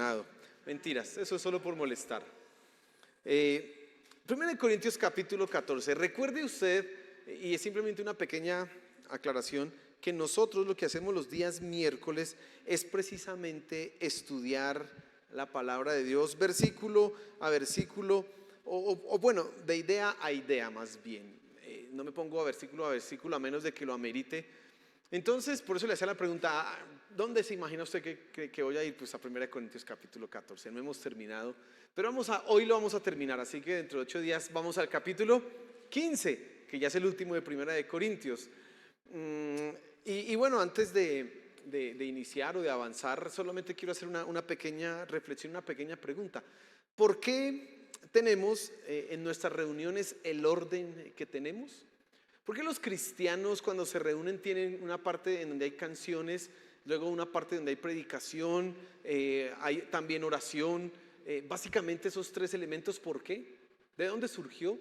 emocionado. Mentiras, eso es solo por molestar. 1 Corintios capítulo 14. Recuerde usted, y es simplemente una pequeña aclaración, que nosotros lo que hacemos los días miércoles es precisamente estudiar la palabra de Dios, versículo a versículo, o bueno, de idea a idea más bien. No me pongo a versículo a menos de que lo amerite. Entonces, por eso le hacía la pregunta, ¿dónde se imagina usted que voy a ir? Pues a 1 Corintios capítulo 14, no hemos terminado, pero hoy lo vamos a terminar, así que dentro de 8 días vamos al capítulo 15, que ya es el último de 1 Corintios. Y bueno, antes de iniciar o de avanzar, solamente quiero hacer una pequeña reflexión, una pequeña pregunta. ¿Por qué tenemos en nuestras reuniones el orden que tenemos? ¿Por qué los cristianos cuando se reúnen tienen una parte en donde hay canciones, luego una parte donde hay predicación, hay también oración? Básicamente esos 3 elementos, ¿por qué? ¿De dónde surgió?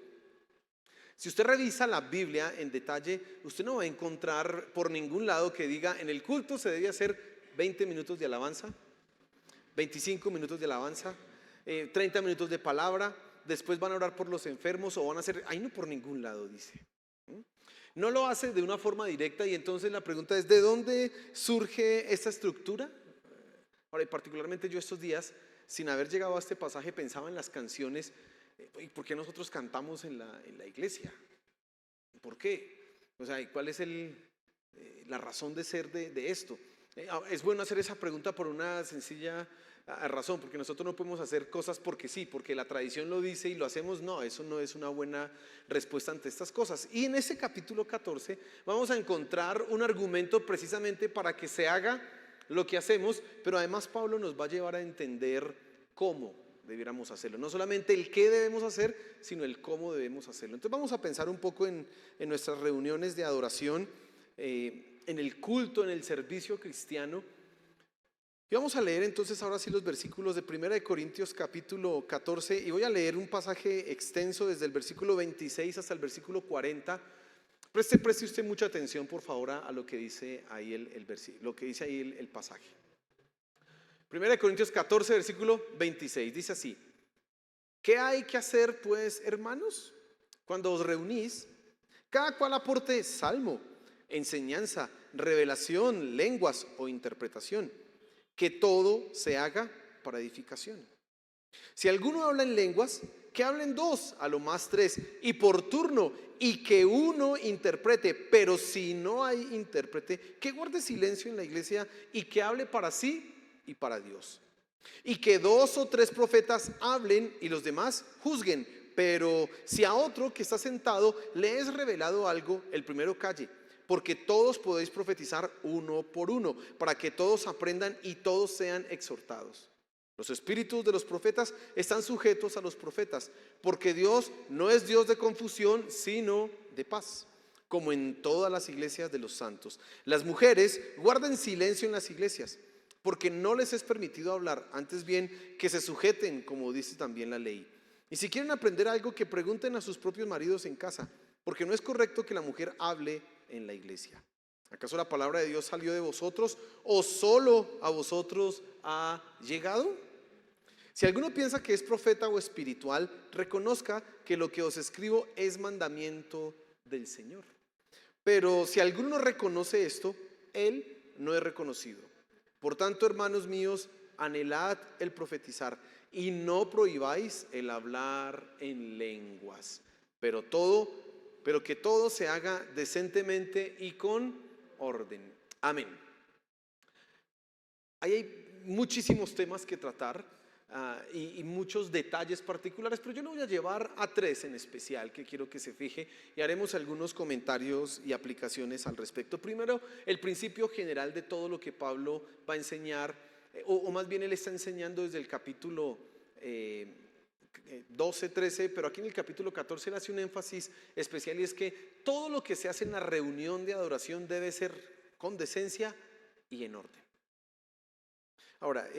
Si usted revisa la Biblia en detalle, usted no va a encontrar por ningún lado que diga en el culto se debe hacer 20 minutos de alabanza, 25 minutos de alabanza, 30 minutos de palabra, después van a orar por los enfermos o van a hacer, ahí no por ningún lado dice. No lo hace de una forma directa y entonces la pregunta es, ¿de dónde surge esta estructura? Ahora, y particularmente yo estos días, sin haber llegado a este pasaje, pensaba en las canciones. ¿Y por qué nosotros cantamos en la iglesia? ¿Por qué? O sea, ¿cuál es la razón de ser de esto? Es bueno hacer esa pregunta por una sencilla razón, porque nosotros no podemos hacer cosas porque sí, porque la tradición lo dice y lo hacemos. No, eso no es una buena respuesta ante estas cosas. Y en ese capítulo 14 vamos a encontrar un argumento precisamente para que se haga lo que hacemos, pero además Pablo nos va a llevar a entender cómo debiéramos hacerlo. No solamente el qué debemos hacer, sino el cómo debemos hacerlo. Entonces vamos a pensar un poco en nuestras reuniones de adoración, en el culto, en el servicio cristiano. Y vamos a leer entonces ahora sí los versículos de 1 Corintios capítulo 14 y voy a leer un pasaje extenso desde el versículo 26 hasta el versículo 40. Preste usted mucha atención por favor a lo que dice ahí lo que dice ahí el pasaje. 1 Corintios 14 versículo 26 dice así: ¿qué hay que hacer pues, hermanos? Cuando os reunís, cada cual aporte salmo, enseñanza, revelación, lenguas o interpretación, que todo se haga para edificación. Si alguno habla en lenguas, que hablen 2, a lo más 3, y por turno, y que uno interprete. Pero si no hay intérprete, que guarde silencio en la iglesia y que hable para sí y para Dios. Y que 2 o 3 profetas hablen y los demás juzguen. Pero si a otro que está sentado le es revelado algo, el primero calle, porque todos podéis profetizar uno por uno, para que todos aprendan y todos sean exhortados. Los espíritus de los profetas están sujetos a los profetas, porque Dios no es Dios de confusión, sino de paz, como en todas las iglesias de los santos. Las mujeres guarden silencio en las iglesias, porque no les es permitido hablar, antes bien que se sujeten, como dice también la ley. Y si quieren aprender algo, que pregunten a sus propios maridos en casa, porque no es correcto que la mujer hable en la iglesia. ¿Acaso la palabra de Dios salió de vosotros o solo a vosotros ha llegado? Si alguno piensa que es profeta o espiritual, reconozca que lo que os escribo es mandamiento del Señor. Pero si alguno no reconoce esto, él no es reconocido. Por tanto, hermanos míos, anhelad el profetizar y no prohibáis el hablar en lenguas, pero que todo se haga decentemente y con orden. Amén. Ahí hay muchísimos temas que tratar y muchos detalles particulares, pero yo lo voy a llevar a 3 en especial que quiero que se fije y haremos algunos comentarios y aplicaciones al respecto. Primero, el principio general de todo lo que Pablo va a enseñar, o más bien él está enseñando desde el capítulo 12, 13, pero aquí en el capítulo 14 él hace un énfasis especial y es que todo lo que se hace en la reunión de adoración debe ser con decencia y en orden. Ahora,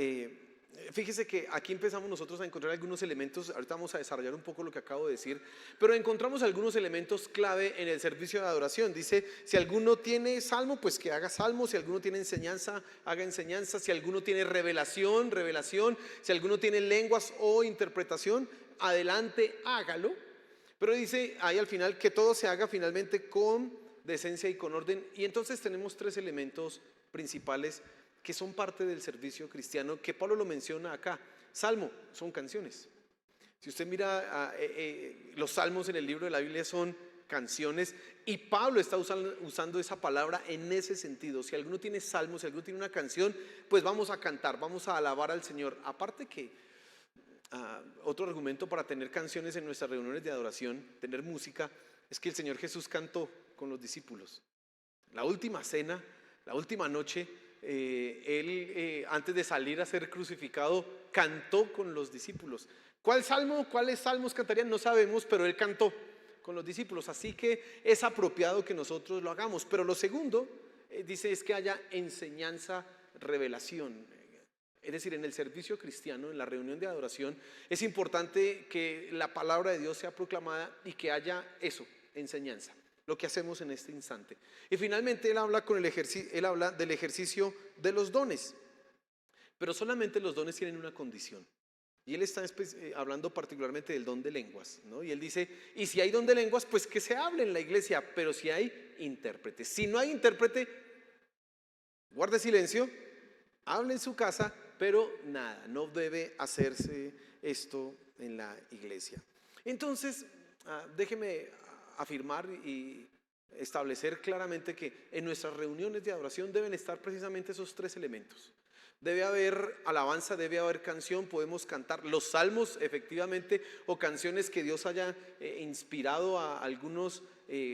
Fíjese que aquí empezamos nosotros a encontrar algunos elementos, ahorita vamos a desarrollar un poco lo que acabo de decir, pero encontramos algunos elementos clave en el servicio de adoración. Dice, si alguno tiene salmo, pues que haga salmo; si alguno tiene enseñanza, haga enseñanza; si alguno tiene revelación, revelación; si alguno tiene lenguas o interpretación, adelante, hágalo. Pero dice ahí al final que todo se haga finalmente con decencia y con orden. Y entonces tenemos tres elementos principales que son parte del servicio cristiano, que Pablo lo menciona acá. Salmo son canciones. Si usted mira los salmos en el libro de la Biblia son canciones, y Pablo está usando esa palabra en ese sentido. Si alguno tiene salmos, si alguno tiene una canción, pues vamos a cantar, vamos a alabar al Señor. Aparte que otro argumento para tener canciones en nuestras reuniones de adoración, tener música, es que el Señor Jesús cantó con los discípulos. La última cena, la última noche, él antes de salir a ser crucificado cantó con los discípulos. ¿Cuáles salmos cantarían? No sabemos, pero él cantó con los discípulos. Así que es apropiado que nosotros lo hagamos. Pero lo segundo, dice, es que haya enseñanza, revelación. Es decir, en el servicio cristiano, en la reunión de adoración, es importante que la palabra de Dios sea proclamada y que haya eso, enseñanza, lo que hacemos en este instante. Y finalmente él habla del ejercicio de los dones, pero solamente los dones tienen una condición. Y él está hablando particularmente del don de lenguas, ¿no? Y él dice, y si hay don de lenguas, pues que se hable en la iglesia, pero si hay intérprete. Si no hay intérprete, guarde silencio, hable en su casa, pero nada, no debe hacerse esto en la iglesia. Entonces, déjeme afirmar y establecer claramente que en nuestras reuniones de adoración deben estar precisamente esos tres elementos. Debe haber alabanza, debe haber canción, podemos cantar los salmos efectivamente, o canciones que Dios haya inspirado a algunos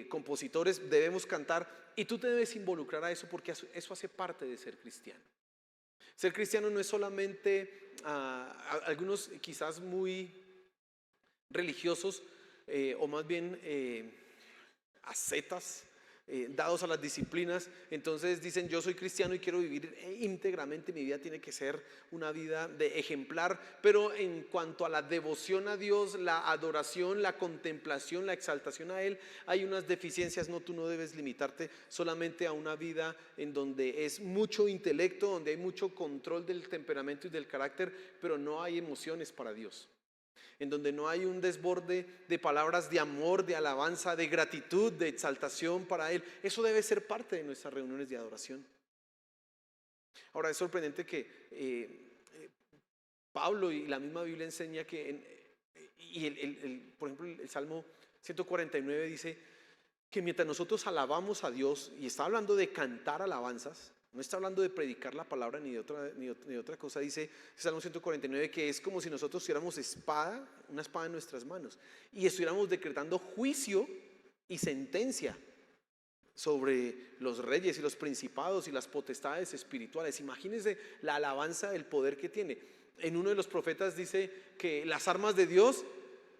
compositores, debemos cantar, y tú te debes involucrar a eso, porque eso hace parte de ser cristiano. Ser cristiano no es solamente, algunos quizás muy religiosos, o más bien ascetas, dados a las disciplinas. Entonces dicen, yo soy cristiano y quiero vivir íntegramente, mi vida tiene que ser una vida de ejemplar. Pero en cuanto a la devoción a Dios, la adoración, la contemplación, la exaltación a Él, hay unas deficiencias. No, tú no debes limitarte solamente a una vida en donde es mucho intelecto, donde hay mucho control del temperamento y del carácter, pero no hay emociones para Dios, en donde no hay un desborde de palabras de amor, de alabanza, de gratitud, de exaltación para Él. Eso debe ser parte de nuestras reuniones de adoración. Ahora, es sorprendente que Pablo y la misma Biblia enseña que, por ejemplo, el Salmo 149 dice que mientras nosotros alabamos a Dios, y está hablando de cantar alabanzas, no está hablando de predicar la palabra ni de otra cosa. Dice Salmo 149 que es como si nosotros tuviéramos una espada en nuestras manos, y estuviéramos decretando juicio y sentencia sobre los reyes y los principados y las potestades espirituales. Imagínense la alabanza, el poder que tiene. En uno de los profetas dice que las armas de Dios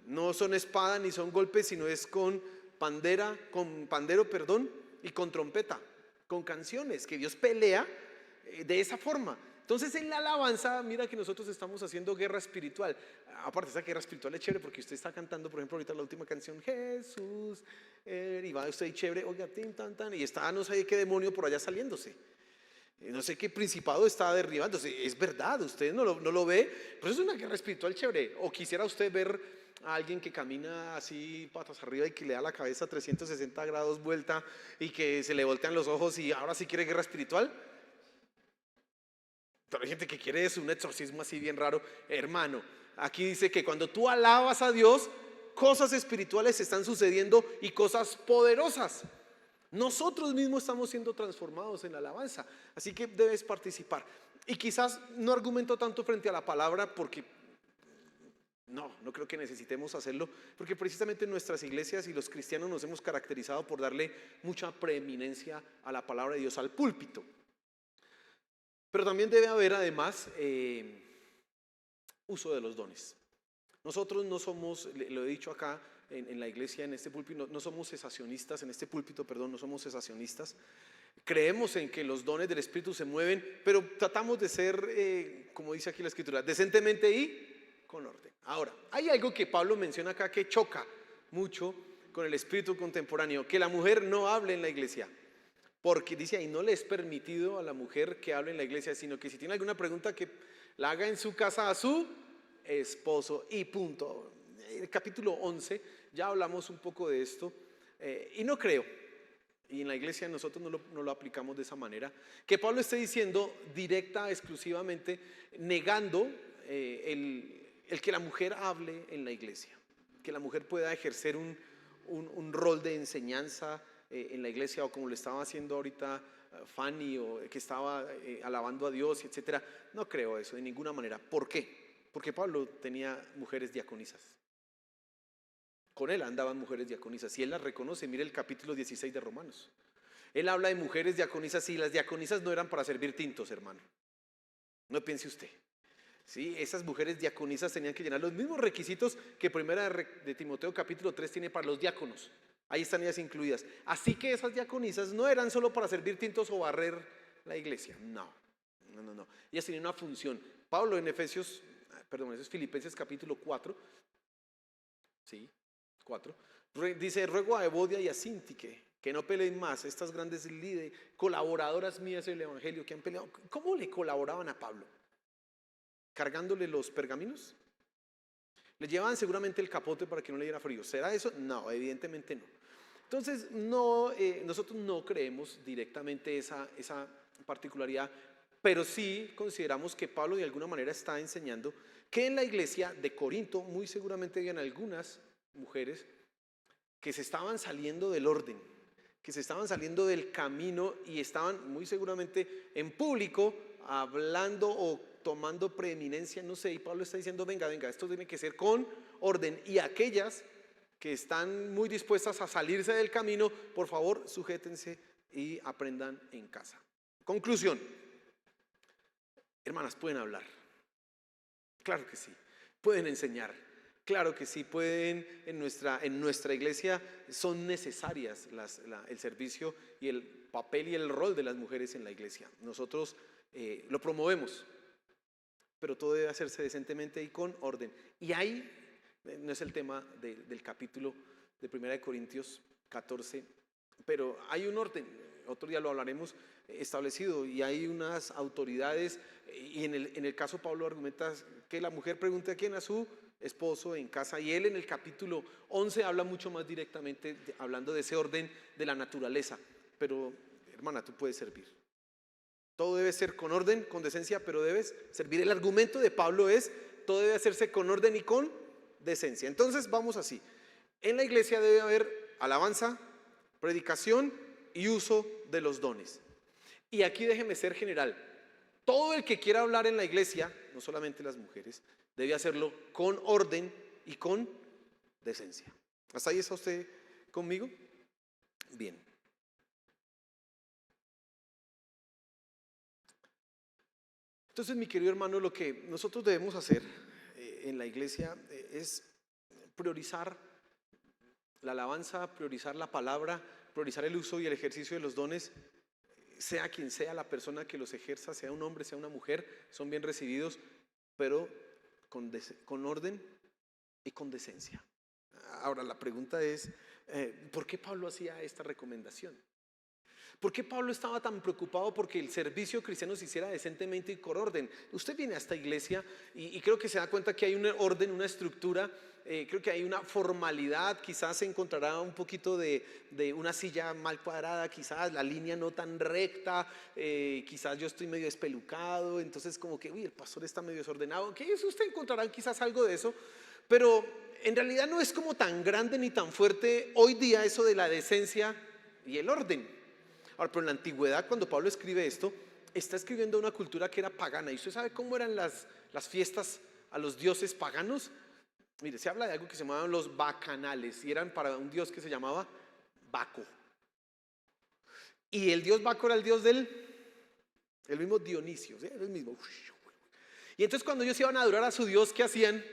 no son espada ni son golpes, sino es con pandero, y con trompeta, con canciones, que Dios pelea de esa forma. Entonces en la alabanza, mira que nosotros estamos haciendo guerra espiritual. Aparte, esa guerra espiritual es chévere porque usted está cantando, por ejemplo, ahorita la última canción, Jesús, y va usted chévere, oiga, tin, tan, tan, y está no sé qué demonio por allá saliéndose. No sé qué principado está derribándose. Es verdad, usted no lo ve, pero es una guerra espiritual chévere. O quisiera usted ver a alguien que camina así patas arriba y que le da la cabeza 360 grados vuelta y que se le voltean los ojos y ahora sí quiere guerra espiritual. Pero hay gente que quiere un exorcismo así bien raro. Hermano, aquí dice que cuando tú alabas a Dios, cosas espirituales están sucediendo y cosas poderosas. Nosotros mismos estamos siendo transformados en la alabanza, así que debes participar. Y quizás no argumento tanto frente a la palabra porque no creo que necesitemos hacerlo, porque precisamente en nuestras iglesias y los cristianos nos hemos caracterizado por darle mucha preeminencia a la palabra de Dios, al púlpito. Pero también debe haber además uso de los dones. Nosotros no somos, lo he dicho acá en la iglesia, en este púlpito, no somos cesacionistas, en este púlpito, perdón, no somos cesacionistas. Creemos en que los dones del Espíritu se mueven, pero tratamos de ser, como dice aquí la Escritura, decentemente y con orden. Ahora, hay algo que Pablo menciona acá que choca mucho con el espíritu contemporáneo, que la mujer no hable en la iglesia, porque dice ahí, no le es permitido a la mujer que hable en la iglesia, sino que si tiene alguna pregunta que la haga en su casa a su esposo y punto. En el capítulo 11 ya hablamos un poco de esto, y no creo, y en la iglesia nosotros no lo aplicamos de esa manera, que Pablo esté diciendo directa, exclusivamente, negando el que la mujer hable en la iglesia, que la mujer pueda ejercer un rol de enseñanza en la iglesia, o como lo estaba haciendo ahorita Fanny, o que estaba alabando a Dios, etcétera. No creo eso de ninguna manera. ¿Por qué? Porque Pablo tenía mujeres diaconisas. Con él andaban mujeres diaconisas y él las reconoce. Mire el capítulo 16 de Romanos. Él habla de mujeres diaconisas y las diaconisas no eran para servir tintos, hermano. No piense usted. ¿Sí? Esas mujeres diaconisas tenían que llenar los mismos requisitos que primera de Timoteo capítulo 3 tiene para los diáconos. Ahí están ellas incluidas. Así que esas diaconisas no eran solo para servir tintos o barrer la iglesia. No. Ellas tenían una función. Pablo en eso es Filipenses capítulo 4. Sí, 4. Dice, ruego a Evodia y a Síntique que no peleen más, estas grandes líderes, colaboradoras mías del evangelio que han peleado. ¿Cómo le colaboraban a Pablo? ¿Cargándole los pergaminos? Le llevaban seguramente el capote para que no le diera frío. ¿Será eso? No, evidentemente no. Entonces, nosotros no creemos directamente esa particularidad, pero sí consideramos que Pablo de alguna manera está enseñando que en la iglesia de Corinto muy seguramente habían algunas mujeres que se estaban saliendo del orden, que se estaban saliendo del camino y estaban muy seguramente en público hablando o tomando preeminencia, no sé, y Pablo está diciendo, venga, esto tiene que ser con orden, y aquellas que están muy dispuestas a salirse del camino, por favor, sujétense y aprendan en casa. Conclusión, hermanas, pueden hablar, claro que sí, pueden enseñar, claro que sí, pueden, en nuestra iglesia son necesarias el servicio y el papel y el rol de las mujeres en la iglesia. Nosotros lo promovemos, pero todo debe hacerse decentemente y con orden. Y ahí no es el tema del capítulo de 1 Corintios 14, pero hay un orden, otro día lo hablaremos, establecido, y hay unas autoridades, y en el caso Pablo argumenta que la mujer pregunte a quién, a su esposo en casa, y él en el capítulo 11 habla mucho más directamente, hablando de ese orden de la naturaleza. Pero hermana, tú puedes servir. Todo debe ser con orden, con decencia, pero debes servir. El argumento de Pablo es, todo debe hacerse con orden y con decencia. Entonces vamos así. En la iglesia debe haber alabanza, predicación y uso de los dones. Y aquí déjeme ser general. Todo el que quiera hablar en la iglesia, no solamente las mujeres, debe hacerlo con orden y con decencia. ¿Hasta ahí está usted conmigo? Bien. Entonces, mi querido hermano, lo que nosotros debemos hacer en la iglesia es priorizar la alabanza, priorizar la palabra, priorizar el uso y el ejercicio de los dones, sea quien sea la persona que los ejerza, sea un hombre, sea una mujer, son bien recibidos, pero con orden y con decencia. Ahora, la pregunta es, ¿por qué Pablo hacía esta recomendación? ¿Por qué Pablo estaba tan preocupado porque el servicio cristiano se hiciera decentemente y con orden? Usted viene a esta iglesia y creo que se da cuenta que hay un orden, una estructura, creo que hay una formalidad, quizás se encontrará un poquito de una silla mal cuadrada, quizás la línea no tan recta, quizás yo estoy medio espelucado, entonces como que, uy, el pastor está medio desordenado, que usted encontrará quizás algo de eso, pero en realidad no es como tan grande ni tan fuerte hoy día eso de la decencia y el orden. Ahora, pero en la antigüedad, cuando Pablo escribe esto, está escribiendo una cultura que era pagana. ¿Y usted sabe cómo eran las fiestas a los dioses paganos? Mire, se habla de algo que se llamaban los bacanales, y eran para un dios que se llamaba Baco. Y el dios Baco era el dios el mismo Dionisio, ¿sí? Era el mismo. Y entonces cuando ellos iban a adorar a su dios, ¿qué hacían?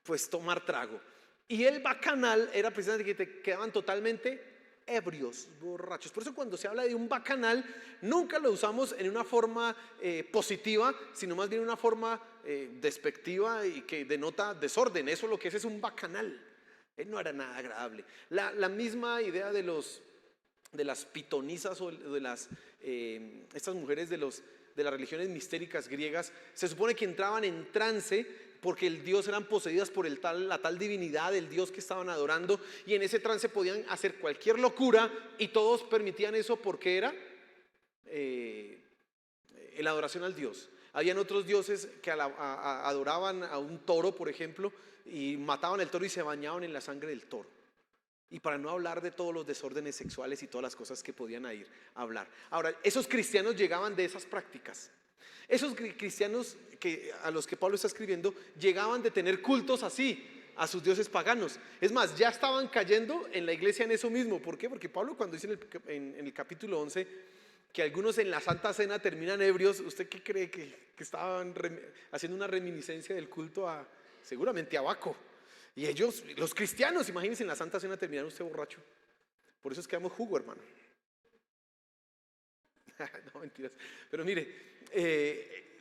Pues tomar trago. Y el bacanal era precisamente que te quedaban totalmente ebrios, borrachos. Por eso cuando se habla de un bacanal, nunca lo usamos en una forma positiva, sino más bien una forma despectiva y que denota desorden. Eso lo que es un bacanal. No era nada agradable. La misma idea de las pitonisas o de estas mujeres de las religiones mistéricas griegas, se supone que entraban en trance porque el dios eran poseídas por la tal divinidad, el dios que estaban adorando, y en ese trance podían hacer cualquier locura y todos permitían eso porque era la adoración al dios. Habían otros dioses que adoraban a un toro, por ejemplo, y mataban el toro y se bañaban en la sangre del toro. Y para no hablar de todos los desórdenes sexuales y todas las cosas que podían ir a hablar. Ahora, esos cristianos llegaban de esas prácticas. Esos cristianos a los que Pablo está escribiendo llegaban de tener cultos así a sus dioses paganos. Es más, ya estaban cayendo en la iglesia en eso mismo. ¿Por qué? Porque Pablo, cuando dice en el capítulo 11 que algunos en la Santa Cena terminan ebrios, ¿usted qué cree? Que estaban haciendo una reminiscencia del culto seguramente a Baco. Y ellos, los cristianos, imagínense, en la Santa Cena terminar usted borracho. Por eso es que damos jugo, hermano. No, mentiras. Pero mire,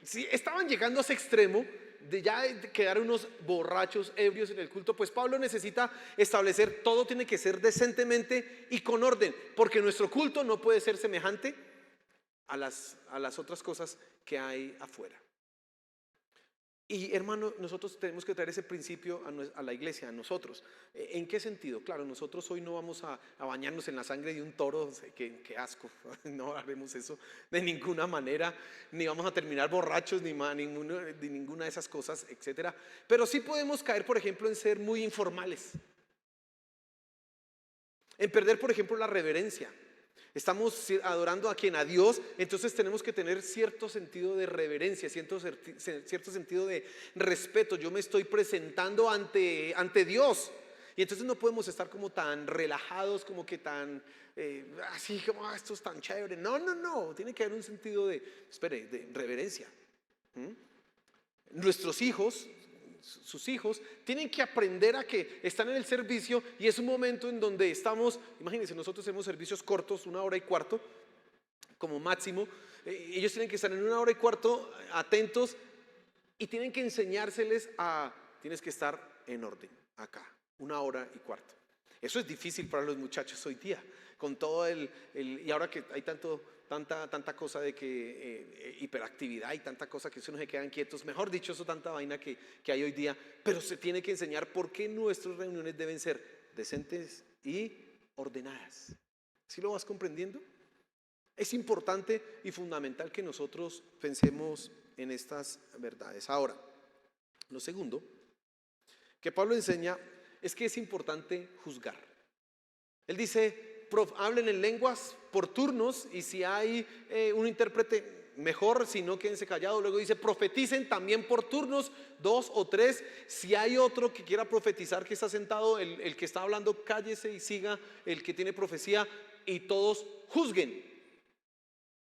si estaban llegando a ese extremo de ya quedar unos borrachos, ebrios en el culto, pues Pablo necesita establecer, todo tiene que ser decentemente y con orden, porque nuestro culto no puede ser semejante a las otras cosas que hay afuera. Y hermano, nosotros tenemos que traer ese principio a la iglesia, a nosotros. ¿En qué sentido? Claro, nosotros hoy no vamos a bañarnos en la sangre de un toro, qué asco, no haremos eso de ninguna manera, ni vamos a terminar borrachos, ni ninguna de esas cosas, etcétera. Pero sí podemos caer, por ejemplo, en ser muy informales, en perder, por ejemplo, la reverencia. Estamos adorando a quien, a Dios, entonces tenemos que tener cierto sentido de reverencia, cierto sentido de respeto. Yo me estoy presentando ante Dios, y entonces no podemos estar como tan relajados, como que tan así como esto es tan chévere. No, tiene que haber un sentido de reverencia. Nuestros hijos, sus hijos, tienen que aprender a que están en el servicio y es un momento en donde estamos, imagínense, nosotros hacemos servicios cortos, 1 hora y cuarto como máximo, ellos tienen que estar en 1 hora y cuarto atentos y tienen que enseñárseles tienes que estar en orden acá, 1 hora y cuarto. Eso es difícil para los muchachos hoy día, con todo y ahora que hay tanta cosa de que hiperactividad y tanta cosa que no se quedan quietos, mejor dicho, eso tanta vaina que hay hoy día, pero se tiene que enseñar por qué nuestras reuniones deben ser decentes y ordenadas. ¿Sí lo vas comprendiendo? Es importante y fundamental que nosotros pensemos en estas verdades. Ahora, lo segundo que Pablo enseña es que es importante juzgar. Él dice, hablen en lenguas por turnos y si hay un intérprete mejor, si no quédense callados. Luego dice, profeticen también por turnos, 2 o 3. Si hay otro que quiera profetizar que está sentado, el que está hablando cállese y siga el que tiene profecía y todos juzguen.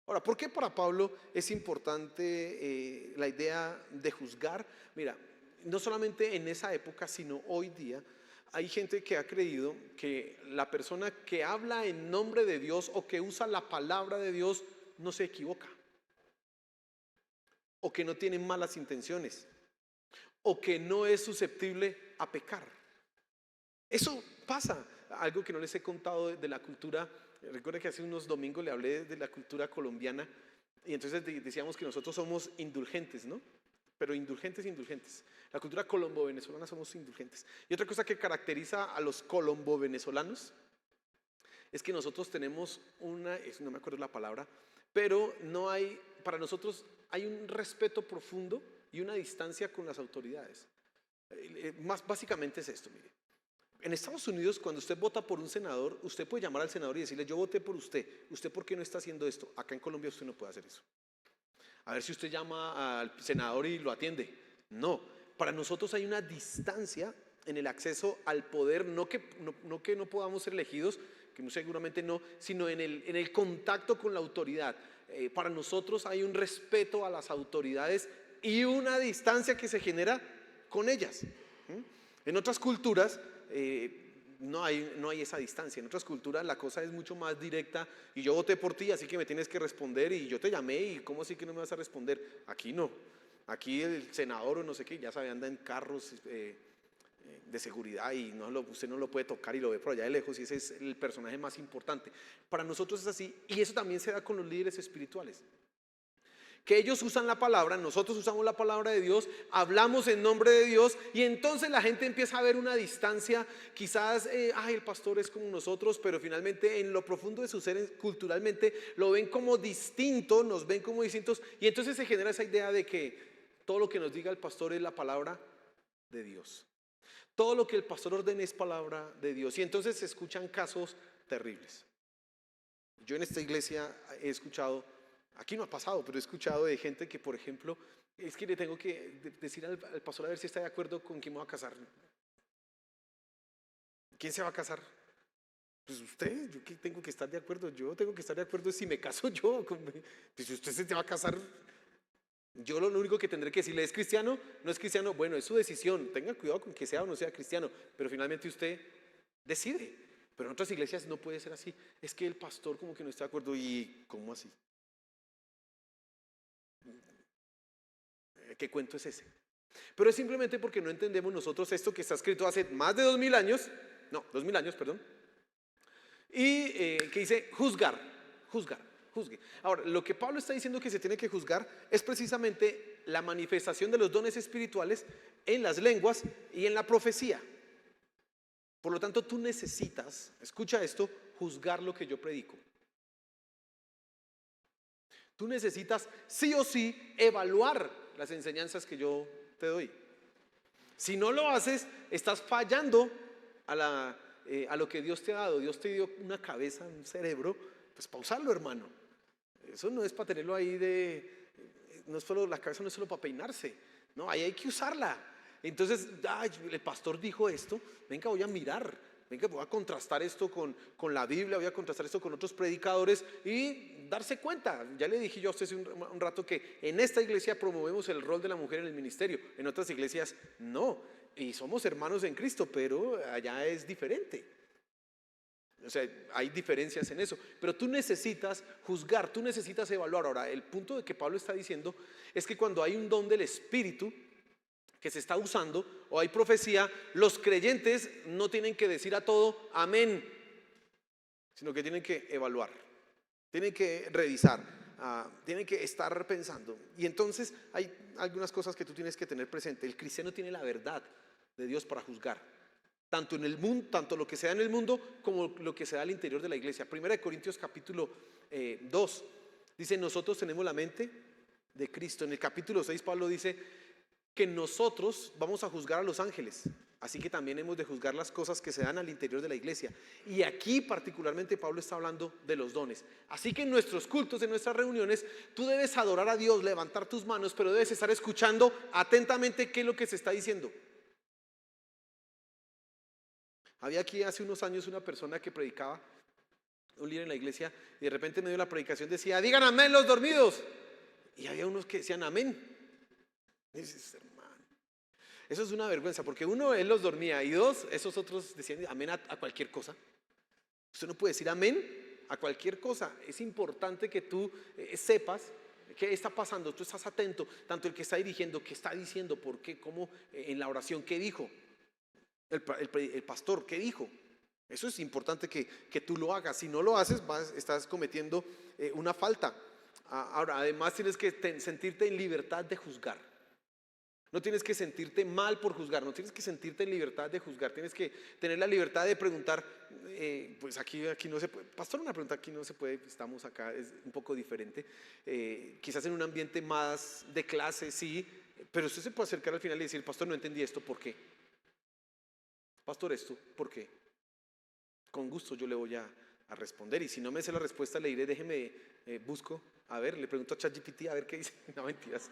Ahora, ¿por qué para Pablo es importante la idea de juzgar? Mira, no solamente en esa época, sino hoy día, hay gente que ha creído que la persona que habla en nombre de Dios o que usa la palabra de Dios no se equivoca, o que no tiene malas intenciones, o que no es susceptible a pecar. Eso pasa. Algo que no les he contado de la cultura. Recuerda que hace unos domingos le hablé de la cultura colombiana y entonces decíamos que nosotros somos indulgentes, ¿no? Pero indulgentes. La cultura colombo-venezolana somos indulgentes. Y otra cosa que caracteriza a los colombo-venezolanos es que nosotros tenemos no me acuerdo la palabra, pero para nosotros hay un respeto profundo y una distancia con las autoridades. Más básicamente es esto, mire. En Estados Unidos, cuando usted vota por un senador, usted puede llamar al senador y decirle, yo voté por usted ¿por qué no está haciendo esto? Acá en Colombia usted no puede hacer eso. A ver si usted llama al senador y lo atiende. No, para nosotros hay una distancia en el acceso al poder, no que no podamos ser elegidos, que muy seguramente no, sino en el contacto con la autoridad. Para nosotros hay un respeto a las autoridades y una distancia que se genera con ellas. En otras culturas, no hay esa distancia. En otras culturas la cosa es mucho más directa y yo voté por ti, así que me tienes que responder y yo te llamé y ¿cómo así que no me vas a responder? Aquí no. Aquí el senador o no sé qué, ya sabe, anda en carros de seguridad y usted no lo puede tocar y lo ve por allá de lejos y ese es el personaje más importante. Para nosotros es así y eso también se da con los líderes espirituales. Que ellos usan la palabra, nosotros usamos la palabra de Dios, hablamos en nombre de Dios y entonces la gente empieza a ver una distancia, quizás, el pastor es como nosotros, pero finalmente en lo profundo de su ser culturalmente lo ven como distinto, nos ven como distintos y entonces se genera esa idea de que todo lo que nos diga el pastor es la palabra de Dios. Todo lo que el pastor ordene es palabra de Dios y entonces se escuchan casos terribles. Yo en esta iglesia he escuchado, aquí no ha pasado, pero he escuchado de gente que, por ejemplo, es que le tengo que decir al pastor a ver si está de acuerdo con quién me va a casar. ¿Quién se va a casar? Pues usted, yo que tengo que estar de acuerdo, yo tengo que estar de acuerdo si me caso yo. Pues si usted se va a casar, yo lo único que tendré que decirle es cristiano, no es cristiano, bueno, es su decisión, tenga cuidado con que sea o no sea cristiano, pero finalmente usted decide. Pero en otras iglesias no puede ser así, es que el pastor como que no está de acuerdo y ¿cómo así? ¿Qué cuento es ese? Pero es simplemente porque no entendemos nosotros esto que está escrito hace más de 2000 años, no, 2000 años, perdón, y que dice juzgar, juzgue. Ahora, lo que Pablo está diciendo que se tiene que juzgar es precisamente la manifestación de los dones espirituales en las lenguas y en la profecía. Por lo tanto, tú necesitas, escucha esto, juzgar lo que yo predico. Tú necesitas sí o sí evaluar las enseñanzas que yo te doy. Si no lo haces, estás fallando a lo que Dios te ha dado. Dios te dio una cabeza, un cerebro, pues para usarlo, hermano. Eso no es para tenerlo ahí la cabeza no es solo para peinarse, no, ahí hay que usarla. Entonces, el pastor dijo esto, venga, voy a mirar, venga, voy a contrastar esto con la Biblia, voy a contrastar esto con otros predicadores y darse cuenta. Ya le dije yo a usted hace un rato que en esta iglesia promovemos el rol de la mujer en el ministerio, en otras iglesias no, y somos hermanos en Cristo, pero allá es diferente. O sea, hay diferencias en eso, pero tú necesitas juzgar, tú necesitas evaluar. Ahora, el punto de que Pablo está diciendo es que cuando hay un don del Espíritu que se está usando o hay profecía, los creyentes no tienen que decir a todo amén, sino que tienen que evaluar, tienen que revisar, tienen que estar pensando. Y entonces hay algunas cosas que tú tienes que tener presente. El cristiano tiene la verdad de Dios para juzgar. Tanto en el mundo, tanto lo que se da en el mundo como lo que se da al interior de la iglesia. Primera de Corintios capítulo 2 dice: nosotros tenemos la mente de Cristo. En el capítulo 6 Pablo dice que nosotros vamos a juzgar a los ángeles, así que también hemos de juzgar las cosas que se dan al interior de la iglesia. Y aquí particularmente Pablo está hablando de los dones. Así que en nuestros cultos, en nuestras reuniones, tú debes adorar a Dios, levantar tus manos, pero debes estar escuchando atentamente qué es lo que se está diciendo. Había aquí hace unos años una persona que predicaba, un líder en la iglesia, y de repente en medio de la predicación decía: digan amén los dormidos. Y había unos que decían amén. Y dices, hermano, eso es una vergüenza, porque uno, él los dormía, y dos, esos otros decían amén a cualquier cosa. Usted no puede decir amén a cualquier cosa. Es importante que tú sepas qué está pasando, tú estás atento, tanto el que está dirigiendo, qué está diciendo, por qué, cómo, en la oración, qué dijo. El pastor, ¿qué dijo? Eso es importante que tú lo hagas. Si no lo haces, estás cometiendo una falta. Ahora, además tienes que sentirte en libertad de juzgar. No tienes que sentirte mal por juzgar, no tienes que sentirte en libertad de juzgar. Tienes que tener la libertad de preguntar, pues aquí no se puede. Pastor, una pregunta, aquí no se puede, estamos acá, es un poco diferente. Quizás en un ambiente más de clase, sí, pero usted se puede acercar al final y decir: pastor, no entendí esto, ¿por qué? Pastor, esto, ¿por qué? Con gusto yo le voy a responder, y si no me sé la respuesta le diré: déjeme, busco, a ver, le pregunto a ChatGPT a ver qué dice. No, mentiras.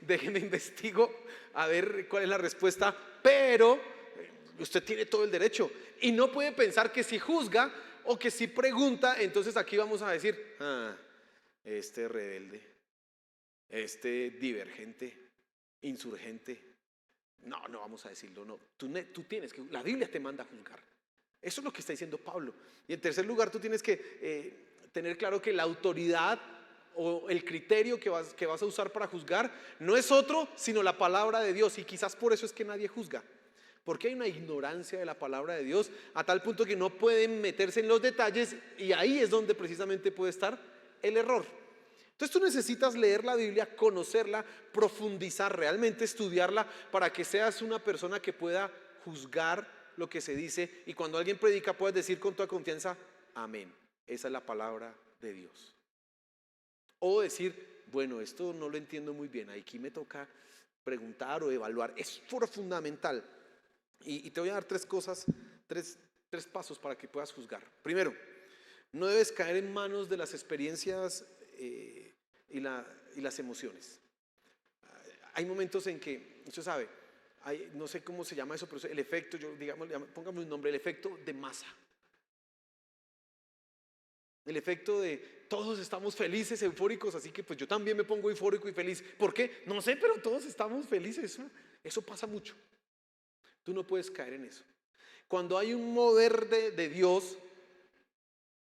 Déjeme investigo a ver cuál es la respuesta, pero usted tiene todo el derecho y no puede pensar que si juzga o que si pregunta, entonces aquí vamos a decir: este rebelde, este divergente, insurgente, No, no vamos a decirlo, no. Tú tienes que, la Biblia te manda a juzgar. Eso es lo que está diciendo Pablo. Y en tercer lugar, tú tienes que tener claro que la autoridad o el criterio que vas a usar para juzgar no es otro sino la palabra de Dios. Y quizás por eso es que nadie juzga, porque hay una ignorancia de la palabra de Dios a tal punto que no pueden meterse en los detalles, y ahí es donde precisamente puede estar el error. Entonces tú necesitas leer la Biblia, conocerla, profundizar, realmente estudiarla para que seas una persona que pueda juzgar lo que se dice, y cuando alguien predica puedes decir con toda confianza, amén, esa es la palabra de Dios. O decir, bueno, esto no lo entiendo muy bien, aquí me toca preguntar o evaluar. Es fundamental. Y te voy a dar tres cosas, tres pasos para que puedas juzgar. Primero, no debes caer en manos de las experiencias y las emociones. Hay momentos en que, usted sabe, no sé cómo se llama eso, pero el efecto, póngame un nombre, el efecto de masa. El efecto de todos estamos felices, eufóricos, así que pues yo también me pongo eufórico y feliz. ¿Por qué? No sé, pero todos estamos felices. Eso pasa mucho. Tú no puedes caer en eso. Cuando hay un mover de Dios,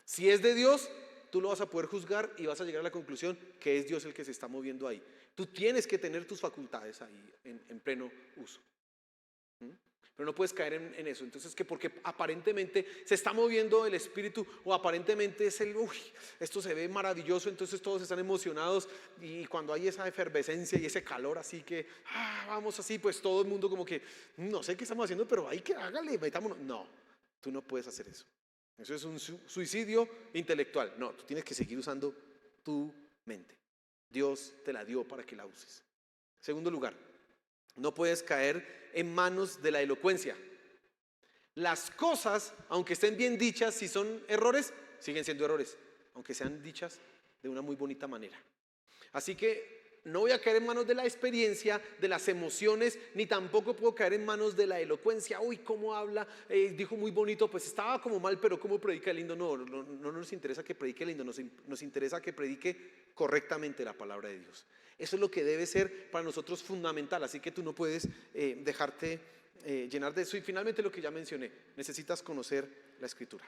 si es de Dios, tú lo vas a poder juzgar y vas a llegar a la conclusión que es Dios el que se está moviendo ahí. Tú tienes que tener tus facultades ahí en pleno uso. Pero no puedes caer en eso. Entonces, que porque aparentemente se está moviendo el espíritu, o aparentemente es esto se ve maravilloso, entonces todos están emocionados, y cuando hay esa efervescencia y ese calor así que vamos así, pues todo el mundo como que no sé qué estamos haciendo, pero hay que hágale, metámonos. No, tú no puedes hacer eso. Eso es un suicidio intelectual. No, tú tienes que seguir usando tu mente. Dios te la dio para que la uses. Segundo lugar, no puedes caer en manos de la elocuencia. Las cosas, aunque estén bien dichas, si son errores, siguen siendo errores, aunque sean dichas de una muy bonita manera. Así que no voy a caer en manos de la experiencia, de las emociones, ni tampoco puedo caer en manos de la elocuencia. Uy, cómo habla, dijo muy bonito, pues estaba como mal, pero cómo predica lindo. No nos interesa que predique lindo, nos interesa que predique correctamente la palabra de Dios. Eso es lo que debe ser para nosotros fundamental, así que tú no puedes dejarte llenar de eso. Y finalmente lo que ya mencioné, necesitas conocer la Escritura.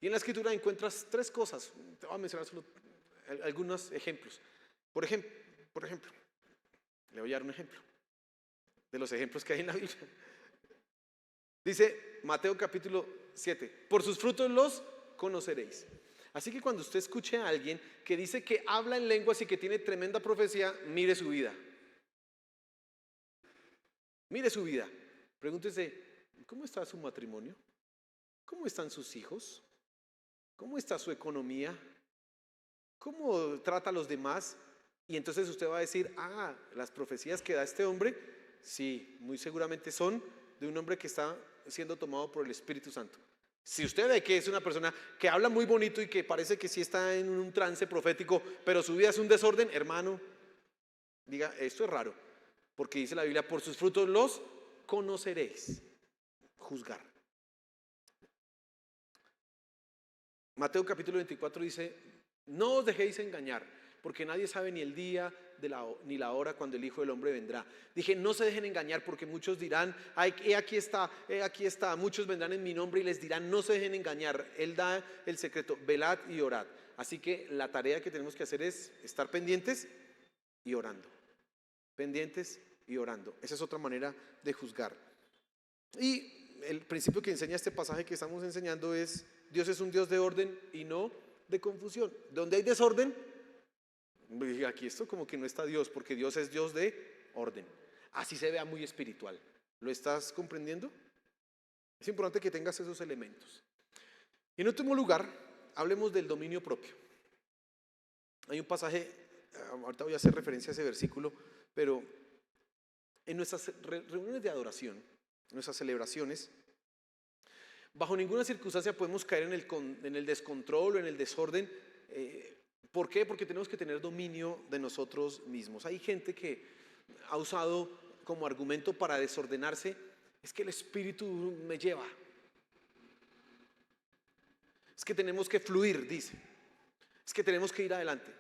Y en la Escritura encuentras tres cosas. Te voy a mencionar solo algunos ejemplos. Por ejemplo, le voy a dar un ejemplo de los ejemplos que hay en la Biblia. Dice Mateo capítulo 7, por sus frutos los conoceréis. Así que cuando usted escuche a alguien que dice que habla en lenguas y que tiene tremenda profecía, mire su vida. Mire su vida. Pregúntese, ¿cómo está su matrimonio? ¿Cómo están sus hijos? ¿Cómo está su economía? ¿Cómo trata a los demás? Y entonces usted va a decir, las profecías que da este hombre, sí, muy seguramente son de un hombre que está siendo tomado por el Espíritu Santo. Si usted ve que es una persona que habla muy bonito y que parece que sí está en un trance profético, pero su vida es un desorden, hermano, diga, esto es raro, porque dice la Biblia, por sus frutos los conoceréis. Juzgar. Mateo capítulo 24 dice, no os dejéis engañar, porque nadie sabe ni el día ni la hora cuando el Hijo del Hombre vendrá. Dije, no se dejen engañar, porque muchos dirán, aquí está, muchos vendrán en mi nombre y les dirán, no se dejen engañar. Él da el secreto, velad y orad. Así que la tarea que tenemos que hacer es estar pendientes y orando. Pendientes y orando. Esa es otra manera de juzgar. Y el principio que enseña este pasaje que estamos enseñando es, Dios es un Dios de orden y no de confusión. Donde hay desorden, aquí esto como que no está Dios, porque Dios es Dios de orden. Así se vea muy espiritual. ¿Lo estás comprendiendo? Es importante que tengas esos elementos. Y en último lugar, hablemos del dominio propio. Hay un pasaje, ahorita voy a hacer referencia a ese versículo, pero en nuestras reuniones de adoración, en nuestras celebraciones, bajo ninguna circunstancia podemos caer en el descontrol o en el desorden. ¿Por qué? Porque tenemos que tener dominio de nosotros mismos. Hay gente que ha usado como argumento para desordenarse, es que el Espíritu me lleva. Es que tenemos que fluir, dice. Es que tenemos que ir adelante.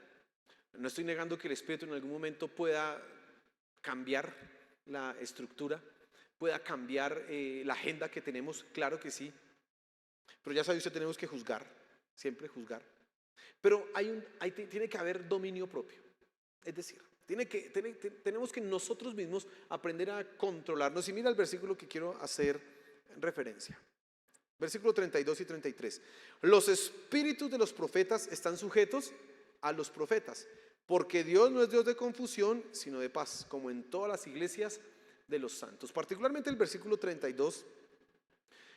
No estoy negando que el Espíritu en algún momento pueda cambiar, la estructura, pueda cambiar la agenda que tenemos, claro que sí. Pero ya sabe usted, tenemos que juzgar, siempre juzgar. Pero tiene que haber dominio propio. Es decir, tenemos que nosotros mismos aprender a controlarnos. Y mira el versículo que quiero hacer referencia. Versículo 32 y 33. Los espíritus de los profetas están sujetos a los profetas, porque Dios no es Dios de confusión, sino de paz, como en todas las iglesias de los santos. Particularmente el versículo 32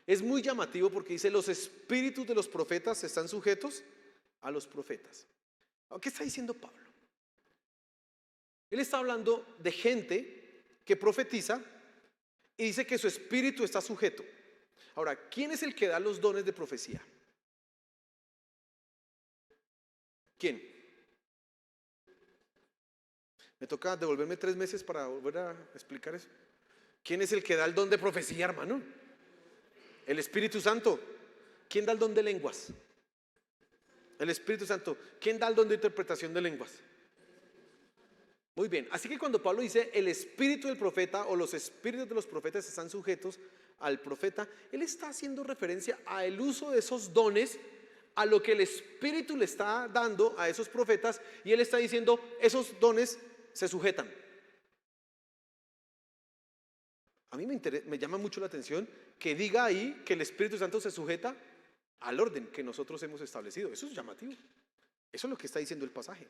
es muy llamativo porque dice: los espíritus de los profetas están sujetos a los profetas. ¿Qué está diciendo Pablo? Él está hablando de gente que profetiza y dice que su espíritu está sujeto. Ahora, ¿quién es el que da los dones de profecía? ¿Quién? Me toca devolverme 3 meses para volver a explicar eso. ¿Quién es el que da el don de profecía, hermano? El Espíritu Santo. ¿Quién da el don de lenguas? El Espíritu Santo. ¿Quién da el don de interpretación de lenguas? Muy bien, así que cuando Pablo dice el espíritu del profeta o los espíritus de los profetas están sujetos al profeta, él está haciendo referencia al uso de esos dones, a lo que el espíritu le está dando a esos profetas, y él está diciendo esos dones se sujetan. A mí me llama mucho la atención que diga ahí que el Espíritu Santo se sujeta al orden que nosotros hemos establecido. Eso es llamativo. Eso es lo que está diciendo el pasaje.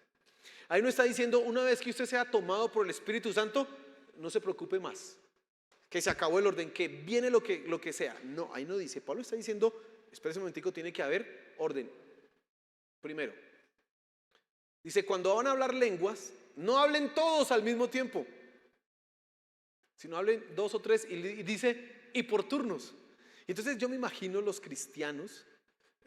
Ahí no está diciendo: una vez que usted sea tomado por el Espíritu Santo, no se preocupe más, que se acabó el orden, que viene lo que sea. No, ahí no dice. Pablo está diciendo: espérese un momentico, tiene que haber orden. Primero, dice: cuando van a hablar lenguas, no hablen todos al mismo tiempo, sino hablen 2 o 3, y dice: y por turnos. Entonces yo me imagino los cristianos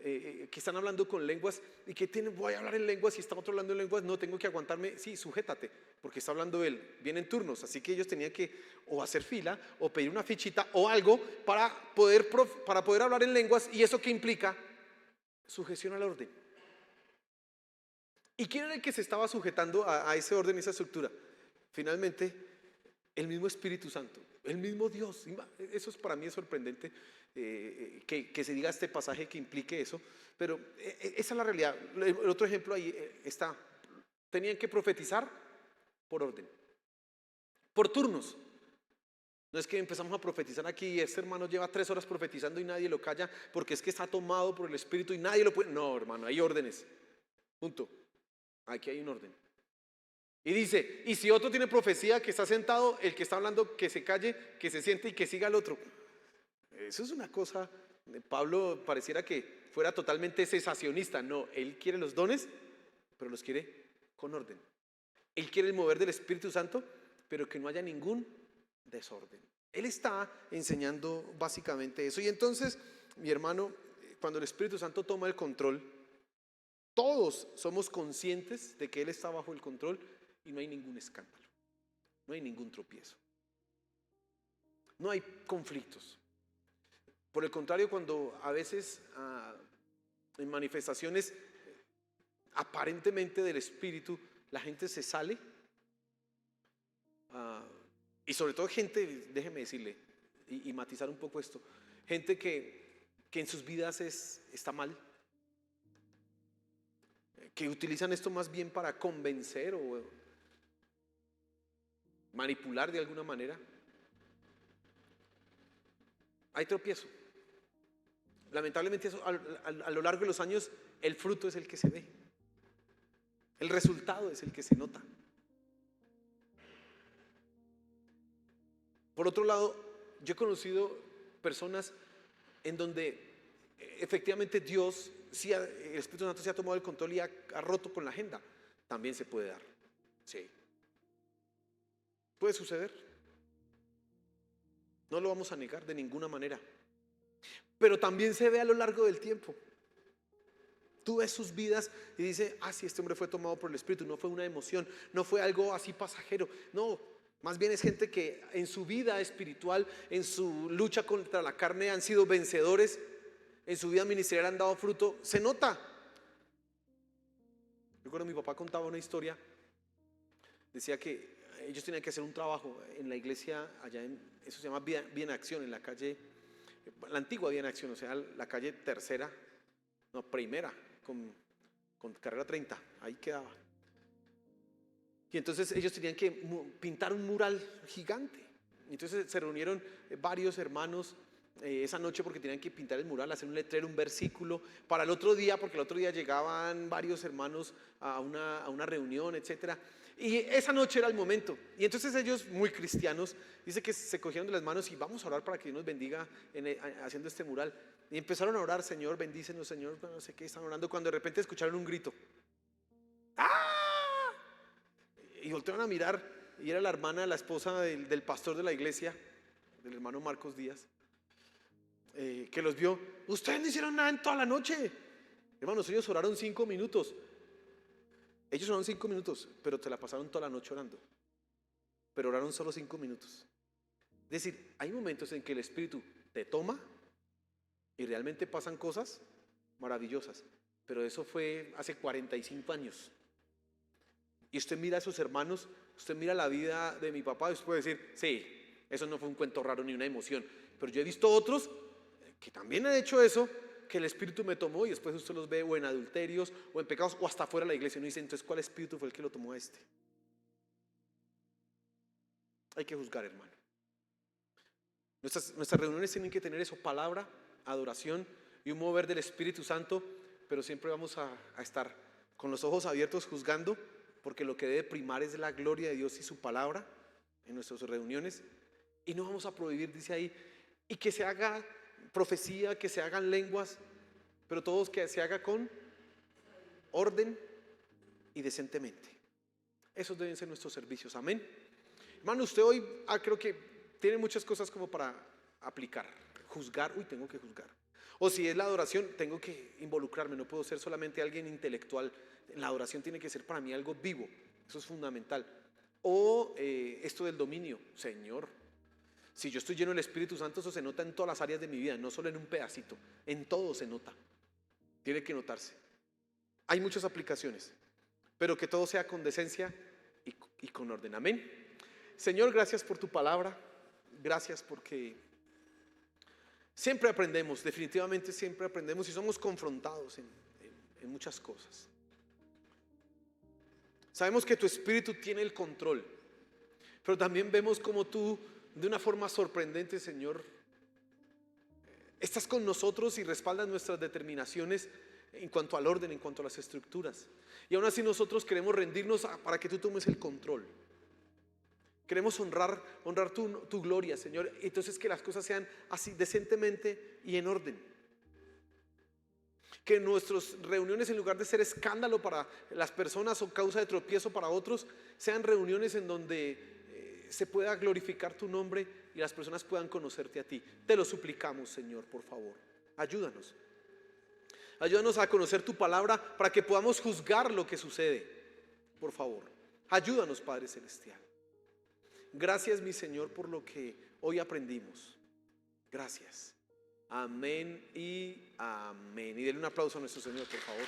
que están hablando con lenguas y que voy a hablar en lenguas y está otro hablando en lenguas, no tengo que aguantarme, sí, sujétate, porque está hablando él, vienen turnos, así que ellos tenían que o hacer fila o pedir una fichita o algo para poder hablar en lenguas. ¿Y eso qué implica? Sujeción al orden. ¿Y quién era el que se estaba sujetando a ese orden y esa estructura? Finalmente, el mismo Espíritu Santo, el mismo Dios. Eso para mí es sorprendente, que se diga este pasaje que implique eso, pero esa es la realidad. El otro ejemplo ahí está: tenían que profetizar por orden, por turnos. No es que empezamos a profetizar aquí y este hermano lleva 3 horas profetizando y nadie lo calla porque es que está tomado por el Espíritu y nadie lo puede. No, hermano, hay órdenes, punto. Aquí hay un orden. Y dice: y si otro tiene profecía, que está sentado, el que está hablando que se calle, que se siente y que siga al otro. Eso es una cosa. Pablo pareciera que fuera totalmente cesacionista. No, él quiere los dones, pero los quiere con orden. Él quiere el mover del Espíritu Santo, pero que no haya ningún desorden. Él está enseñando básicamente eso. Y entonces, mi hermano, cuando el Espíritu Santo toma el control, todos somos conscientes de que Él está bajo el control y no hay ningún escándalo, no hay ningún tropiezo, no hay conflictos. Por el contrario, cuando a veces en manifestaciones aparentemente del Espíritu la gente se sale, y sobre todo gente, déjeme decirle y matizar un poco esto, gente que en sus vidas está mal, que utilizan esto más bien para convencer o manipular de alguna manera. Hay tropiezo. Lamentablemente eso, a lo largo de los años, el fruto es el que se ve, el resultado es el que se nota. Por otro lado, yo he conocido personas en donde efectivamente Dios, sí, el Espíritu Santo se ha tomado el control y ha roto con la agenda. También se puede dar, sí, puede suceder, no lo vamos a negar de ninguna manera. Pero también se ve a lo largo del tiempo. Tú ves sus vidas y dices: sí, este hombre fue tomado por el Espíritu. No fue una emoción, no fue algo así pasajero. No, más bien es gente que en su vida espiritual, en su lucha contra la carne, han sido vencedores. En su vida ministerial han dado fruto. Se nota. Recuerdo, mi papá contaba una historia. Decía que ellos tenían que hacer un trabajo en la iglesia allá eso se llama Vía en Acción, en la calle, la antigua Vía en Acción, o sea, la calle tercera, no, primera, con carrera 30, ahí quedaba. Y entonces ellos tenían que pintar un mural gigante. Entonces se reunieron varios hermanos esa noche porque tenían que pintar el mural, hacer un letrero, un versículo para el otro día, porque el otro día llegaban varios hermanos a una reunión, etcétera. Y esa noche era el momento. Y entonces ellos, muy cristianos, dice que se cogieron de las manos y vamos a orar para que Dios nos bendiga haciendo este mural. Y empezaron a orar, Señor, bendícenos, Señor, no sé qué, están orando, cuando de repente escucharon un grito. ¡Ah! Y voltearon a mirar, y era la hermana, la esposa del pastor de la iglesia, del hermano Marcos Díaz, que los vio. Ustedes no hicieron nada en toda la noche. Hermanos, ellos oraron 5 minutos. Ellos oraron 5 minutos, pero te la pasaron toda la noche orando. Pero oraron solo 5 minutos. Es decir, hay momentos en que el Espíritu te toma y realmente pasan cosas maravillosas. Pero eso fue hace 45 años. Y usted mira a sus hermanos, usted mira la vida de mi papá y usted puede decir, sí, eso no fue un cuento raro ni una emoción. Pero yo he visto otros que también han hecho eso, que el Espíritu me tomó y después usted los ve o en adulterios o en pecados o hasta fuera de la iglesia. Y uno dice, entonces, ¿cuál Espíritu fue el que lo tomó a este? Hay que juzgar, hermano. Nuestras reuniones tienen que tener eso, palabra, adoración y un mover del Espíritu Santo, pero siempre vamos a estar con los ojos abiertos juzgando, porque lo que debe primar es la gloria de Dios y su palabra en nuestras reuniones. Y no vamos a prohibir, dice ahí, y que se haga profecía, que se hagan lenguas, pero todos que se haga con orden y decentemente. Esos deben ser nuestros servicios, amén. Hermano, usted hoy creo que tiene muchas cosas como para aplicar. Juzgar, tengo que juzgar. O si es la adoración, tengo que involucrarme, no puedo ser solamente alguien intelectual. La adoración tiene que ser para mí algo vivo, eso es fundamental. O esto del dominio, Señor, si yo estoy lleno del Espíritu Santo, eso se nota en todas las áreas de mi vida, no solo en un pedacito, en todo se nota, tiene que notarse. Hay muchas aplicaciones, pero que todo sea con decencia y con orden, amén. Señor, gracias por tu palabra, gracias porque siempre aprendemos, definitivamente siempre aprendemos y somos confrontados en muchas cosas. Sabemos que tu Espíritu tiene el control, pero también vemos como tú, de una forma sorprendente, Señor, estás con nosotros y respaldas nuestras determinaciones en cuanto al orden, en cuanto a las estructuras. Y aún así nosotros queremos rendirnos para que tú tomes el control. Queremos honrar tu gloria, Señor. Entonces que las cosas sean así decentemente y en orden. Que nuestras reuniones, en lugar de ser escándalo para las personas o causa de tropiezo para otros, sean reuniones en donde se pueda glorificar tu nombre y las personas puedan conocerte a ti. Te lo suplicamos, Señor, por favor. Ayúdanos. Ayúdanos a conocer tu palabra para que podamos juzgar lo que sucede. Por favor. Ayúdanos, Padre Celestial. Gracias, mi Señor, por lo que hoy aprendimos. Gracias. Amén y amén. Y denle un aplauso a nuestro Señor, por favor.